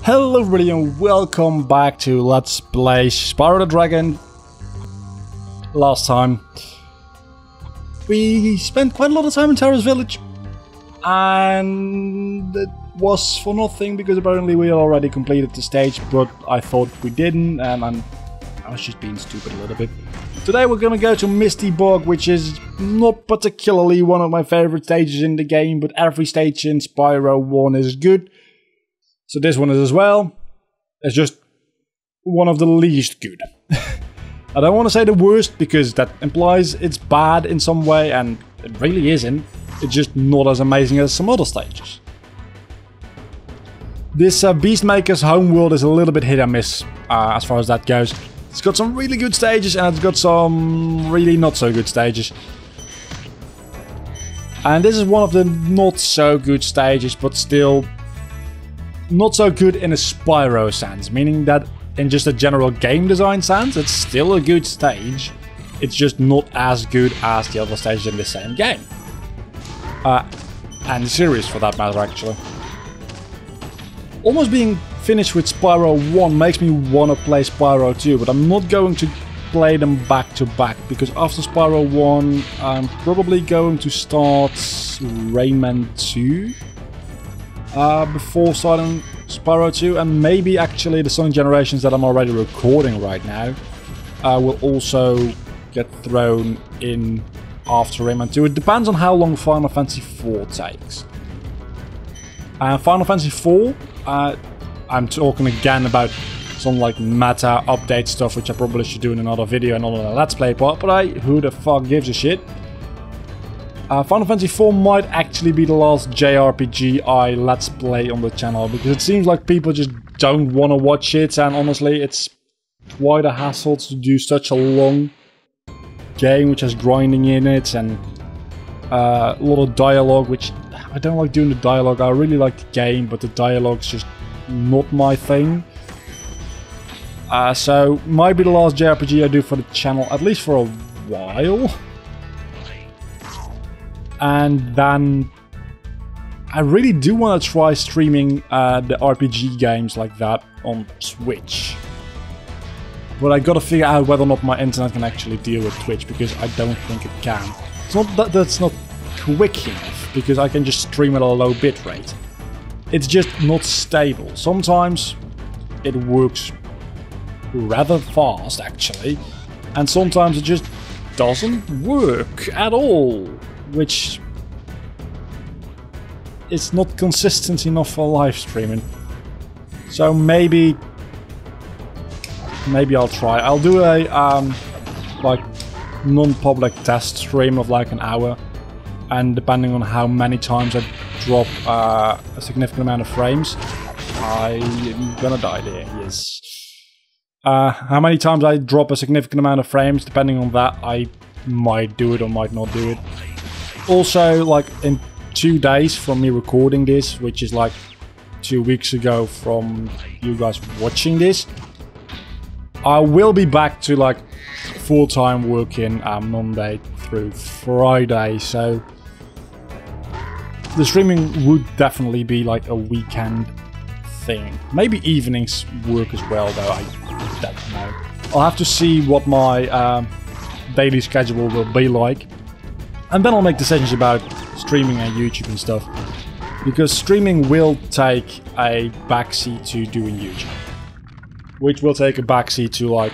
Hello everybody and welcome back to Let's Play Spyro the Dragon. Last time we spent quite a lot of time in Terra's village and it was for nothing because apparently we already completed the stage, but I thought we didn't and I was just being stupid a little bit. Today we're gonna go to Misty Bog, which is not particularly one of my favorite stages in the game, but every stage in Spyro 1 is good. So this one is as well. It's just one of the least good. I don't want to say the worst because that implies it's bad in some way, and it really isn't. It's just not as amazing as some other stages. This Beastmaker's homeworld is a little bit hit and miss as far as that goes. It's got some really good stages and it's got some really not so good stages. And this is one of the not so good stages, but still not so good in a Spyro sense, meaning that in just a general game design sense, it's still a good stage. It's just not as good as the other stages in the same game. And series for that matter, actually. Almost being finished with Spyro 1 makes me want to play Spyro 2, but I'm not going to play them back to back, because after Spyro 1, I'm probably going to start Rayman 2. Before starting Spyro 2, and maybe actually the Sonic Generations that I'm already recording right now will also get thrown in after Rayman 2. It depends on how long Final Fantasy 4 takes. Final Fantasy 4, I'm talking again about some like meta update stuff, which I probably should do in another video and not on a Let's Play part, but who the fuck gives a shit? Final Fantasy 4 might actually be the last JRPG I Let's Play on the channel, because it seems like people just don't want to watch it, and honestly it's quite a hassle to do such a long game which has grinding in it and a lot of dialogue, which I don't like doing the dialogue. I really like the game, but the dialogue's just not my thing. So might be the last JRPG I do for the channel, at least for a while. And then I really do want to try streaming the RPG games like that on Switch. But I gotta figure out whether or not my internet can actually deal with Twitch, because I don't think it can. It's not that that's not quick enough, because I can just stream at a low bitrate. It's just not stable. Sometimes it works rather fast actually, and sometimes it just doesn't work at all, which is not consistent enough for live streaming. So maybe I'll try. I'll do a like non-public test stream of like an hour, and depending on how many times I drop a significant amount of frames, I'm gonna die there, yes. How many times I drop a significant amount of frames, depending on that, I might do it or might not do it. Also, like in 2 days from me recording this, which is like 2 weeks ago from you guys watching this, I will be back to like full-time working Monday through Friday, so the streaming would definitely be like a weekend thing. Maybe evenings work as well, though, I don't know. I'll have to see what my daily schedule will be like, and then I'll make decisions about streaming on YouTube and stuff, because streaming will take a backseat to doing YouTube, which will take a backseat to like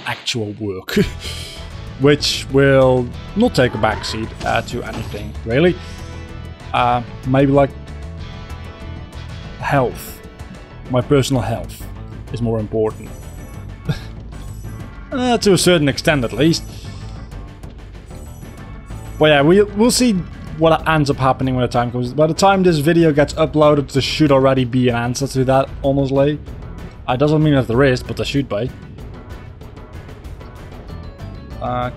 actual work, which will not take a backseat to anything really. Maybe like health. My personal health is more important. To a certain extent at least. But yeah, we'll see what ends up happening when the time comes. By the time this video gets uploaded, there should already be an answer to that, honestly. It doesn't mean that there is, but there should be. I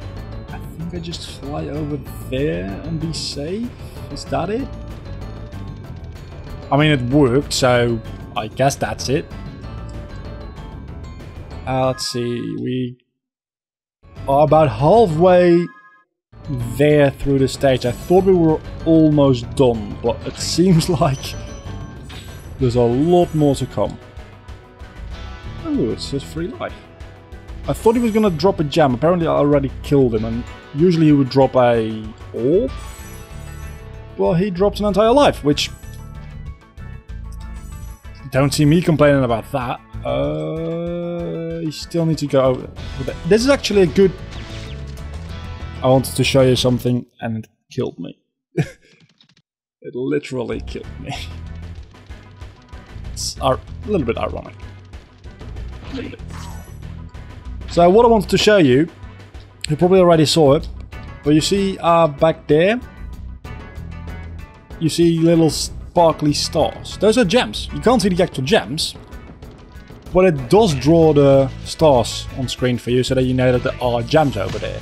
think I just fly over there and be safe? Is that it? I mean, it worked, so I guess that's it. Let's see, we are about halfway there through the stage. I thought we were almost done, but it seems like There's a lot more to come. Oh, it's his free life. I thought he was gonna drop a gem. Apparently I already killed him, and usually he would drop a orb. Well, he drops an entire life, which... Don't see me complaining about that. You still need to go over there. This is actually a good... I wanted to show you something, and it killed me. It literally killed me. It's a little bit ironic. A little bit. So what I wanted to show you, you probably already saw it, but you see back there, you see little sparkly stars. Those are gems. You can't see the actual gems, but it does draw the stars on screen for you so that you know that there are gems over there.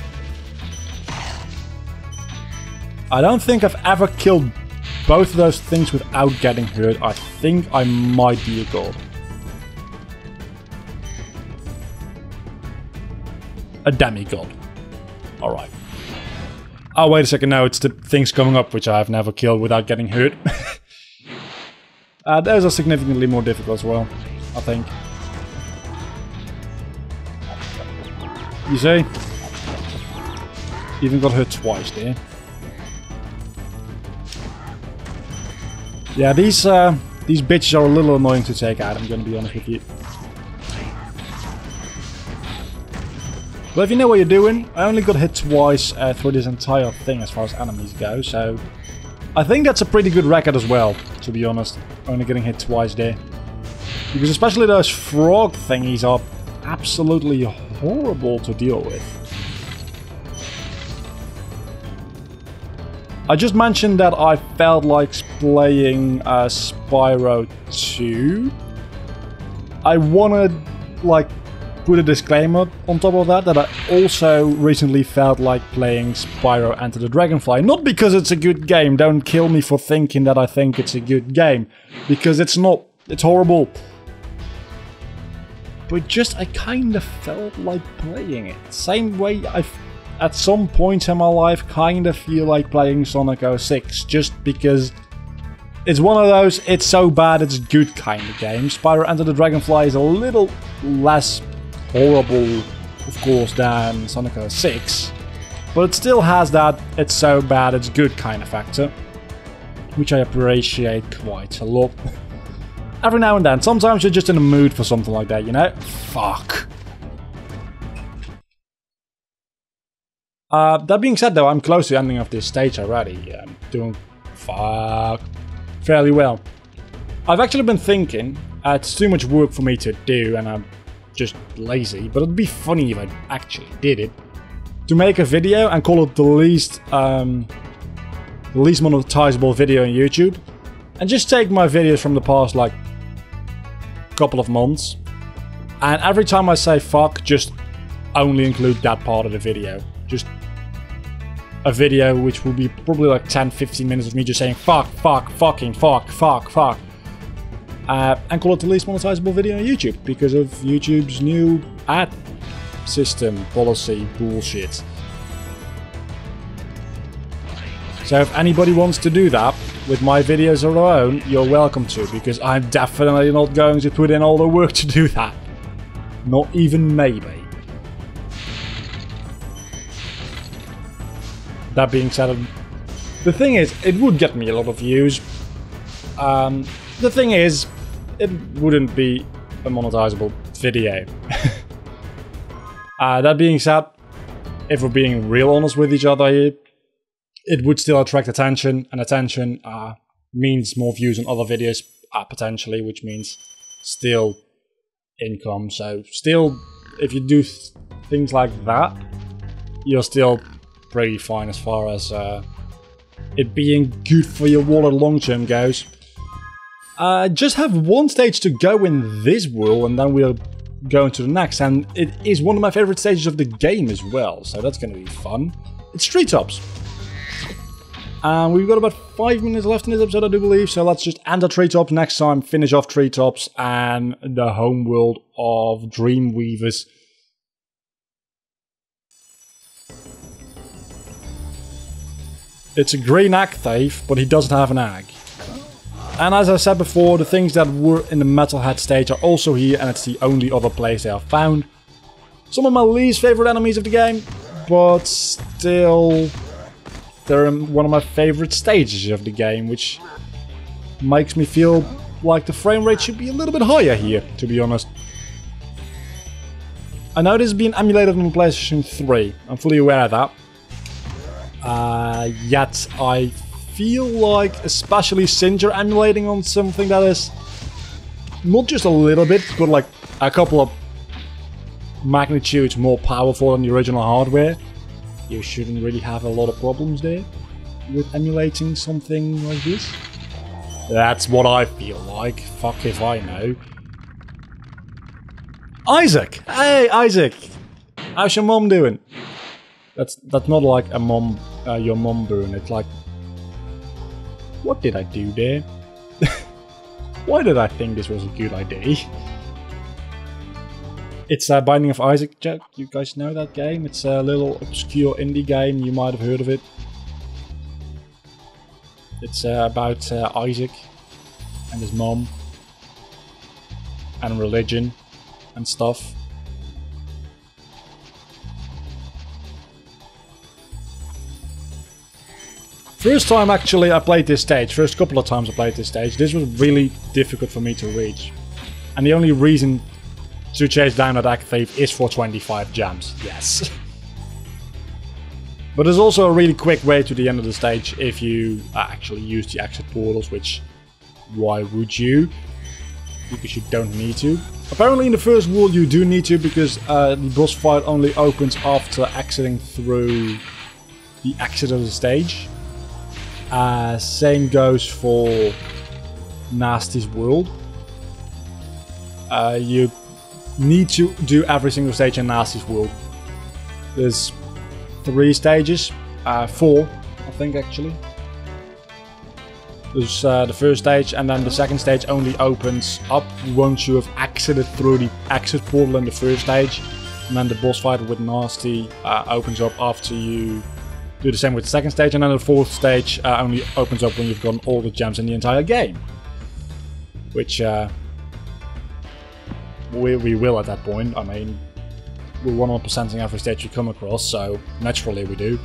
I don't think I've ever killed both of those things without getting hurt. I think I might be a god. A demigod. Alright. Oh, wait a second. No, it's the things coming up which I have never killed without getting hurt. Those are significantly more difficult as well, I think. You see? Even got hurt twice there. Yeah, these bitches are a little annoying to take out, I'm gonna be honest with you. But if you know what you're doing, I only got hit twice through this entire thing as far as enemies go, so... I think that's a pretty good record as well, to be honest. Only getting hit twice there. Because especially those frog thingies are absolutely horrible to deal with. I just mentioned that I felt like playing Spyro 2. I wanna, like, put a disclaimer on top of that I also recently felt like playing Spyro Enter the Dragonfly. Not because it's a good game, don't kill me for thinking that I think it's a good game. Because it's not, it's horrible. But just, I kind of felt like playing it. Same way I at some point in my life kind of feel like playing Sonic 06, just because it's one of those it's so bad it's good kind of games. Spyro Enter the Dragonfly is a little less horrible, of course, than Sonic 06, but it still has that it's so bad it's good kind of factor, which I appreciate quite a lot. Every now and then, sometimes you're just in the mood for something like that, you know? Fuck. That being said though, I'm close to ending off this stage already. I'm doing fairly well. I've actually been thinking, it's too much work for me to do and I'm just lazy, but it'd be funny if I actually did it. To make a video and call it the least monetizable video on YouTube. And just take my videos from the past like couple of months. And every time I say fuck, just only include that part of the video. Just a video which will be probably like 10-15 minutes of me just saying fuck, fuck, fucking, fuck, fuck, fuck. And call it the least monetizable video on YouTube because of YouTube's new ad system policy bullshit. So if anybody wants to do that with my videos of their own, you're welcome to, because I'm definitely not going to put in all the work to do that. Not even maybe. That being said, the thing is, it would get me a lot of views. The thing is, it wouldn't be a monetizable video. That being said, if we're being real honest with each other here, it would still attract attention, and attention means more views on other videos, potentially, which means still income. So still, if you do things like that, you're still pretty fine as far as it being good for your wallet long term goes. Just have one stage to go in this world and then we'll go into the next, and it is one of my favorite stages of the game as well, so that's gonna be fun. It's Treetops. And we've got about 5 minutes left in this episode, I do believe, so let's just end the Treetops next time, finish off Treetops and the homeworld of Dreamweavers. It's a green egg thief, but he doesn't have an egg. And as I said before, the things that were in the Metalhead stage are also here, and it's the only other place they are found. Some of my least favorite enemies of the game, but still, they're in one of my favorite stages of the game, which makes me feel like the frame rate should be a little bit higher here, to be honest. I know this is being emulated on PlayStation 3, I'm fully aware of that. Yet I feel like, especially since you're emulating on something that is not just a little bit, but like a couple of magnitudes more powerful than the original hardware, you shouldn't really have a lot of problems there with emulating something like this. That's what I feel like. Fuck if I know. Isaac! Hey, Isaac! How's your mom doing? That's not like a mom, your mom burn. It's like, what did I do there? Why did I think this was a good idea? It's Binding of Isaac. You guys know that game? It's a little obscure indie game. You might have heard of it. It's about Isaac and his mom and religion and stuff. First time actually I played this stage, first couple of times I played this stage, this was really difficult for me to reach. And the only reason to chase down that Act Thief is for 25 gems, yes. But there's also a really quick way to the end of the stage if you actually use the exit portals, which, why would you? Because you don't need to. Apparently in the first world you do need to, because the boss fight only opens after exiting through the exit of the stage. Same goes for Nasty's world. You need to do every single stage in Nasty's world. There's 3 stages, 4 I think actually. There's the first stage, and then the second stage only opens up once you have exited through the exit portal in the first stage. And then the boss fight with Nasty opens up after you do the same with the second stage, and then the fourth stage only opens up when you've gotten all the gems in the entire game. Which we will at that point. I mean, we're 100%ing every stage we come across, so naturally we do.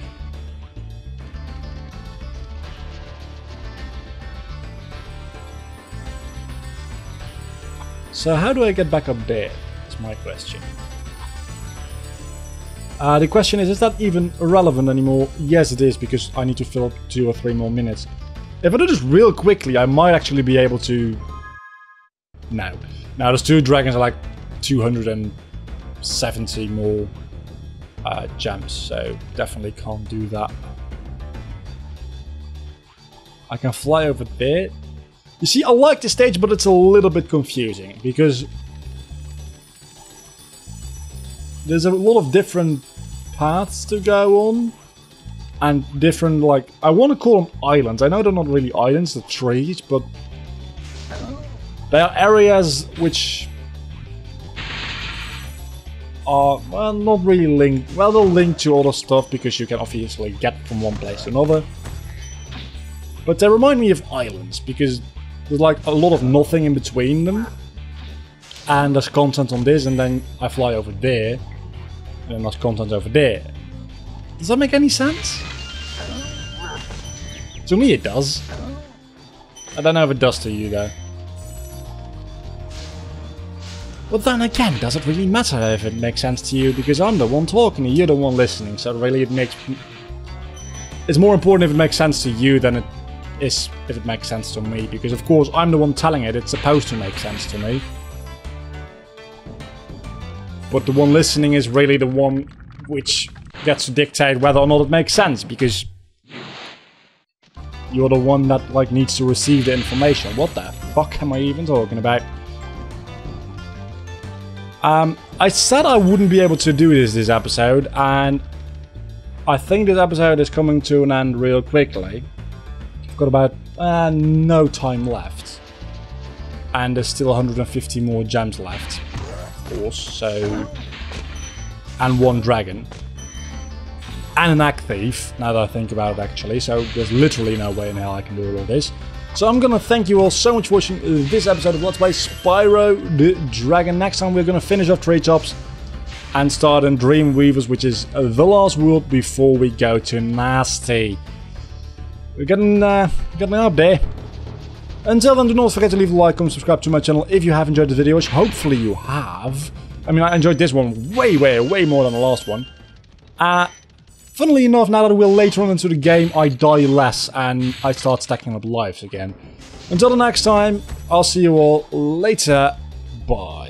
So how do I get back up there? That's my question. The question is that even relevant anymore? Yes it is, because I need to fill up 2 or 3 more minutes. If I do this real quickly, I might actually be able to... No. Now those 2 dragons are like 270 more gems, so definitely can't do that. I can fly over there. You see, I like the stage, but it's a little bit confusing, because there's a lot of different paths to go on, and different, like, I want to call them islands. I know they're not really islands, they're trees, but they are areas which are, well, not really linked. Well, they're linked to other stuff, because you can obviously get from one place to another. But they remind me of islands, because there's like a lot of nothing in between them. And there's content on this, and then I fly over there. And then there's content over there. Does that make any sense? To me it does. I don't know if it does to you though. But then again, does it really matter if it makes sense to you? Because I'm the one talking and you're the one listening, so really it makes... It's more important if it makes sense to you than it is if it makes sense to me. Because of course I'm the one telling it, it's supposed to make sense to me. But the one listening is really the one which gets to dictate whether or not it makes sense, because you're the one that like needs to receive the information. What the fuck am I even talking about? I said I wouldn't be able to do this episode, and I think this episode is coming to an end real quickly. I've got about no time left, and there's still 150 more gems left. Course, so, and 1 dragon and an Act Thief, now that I think about it actually, so there's literally no way in hell I can do all of this. So I'm gonna thank you all so much for watching this episode of Let's Play Spyro the Dragon. Next time we're gonna finish off Treetops and start in Dreamweavers, which is the last world before we go to Nasty. We're getting up there. Until then, do not forget to leave a like, comment, subscribe to my channel if you have enjoyed the video, which hopefully you have. I mean, I enjoyed this one way more than the last one. Funnily enough, now that we're later on into the game, I die less and I start stacking up lives again. Until the next time, I'll see you all later. Bye.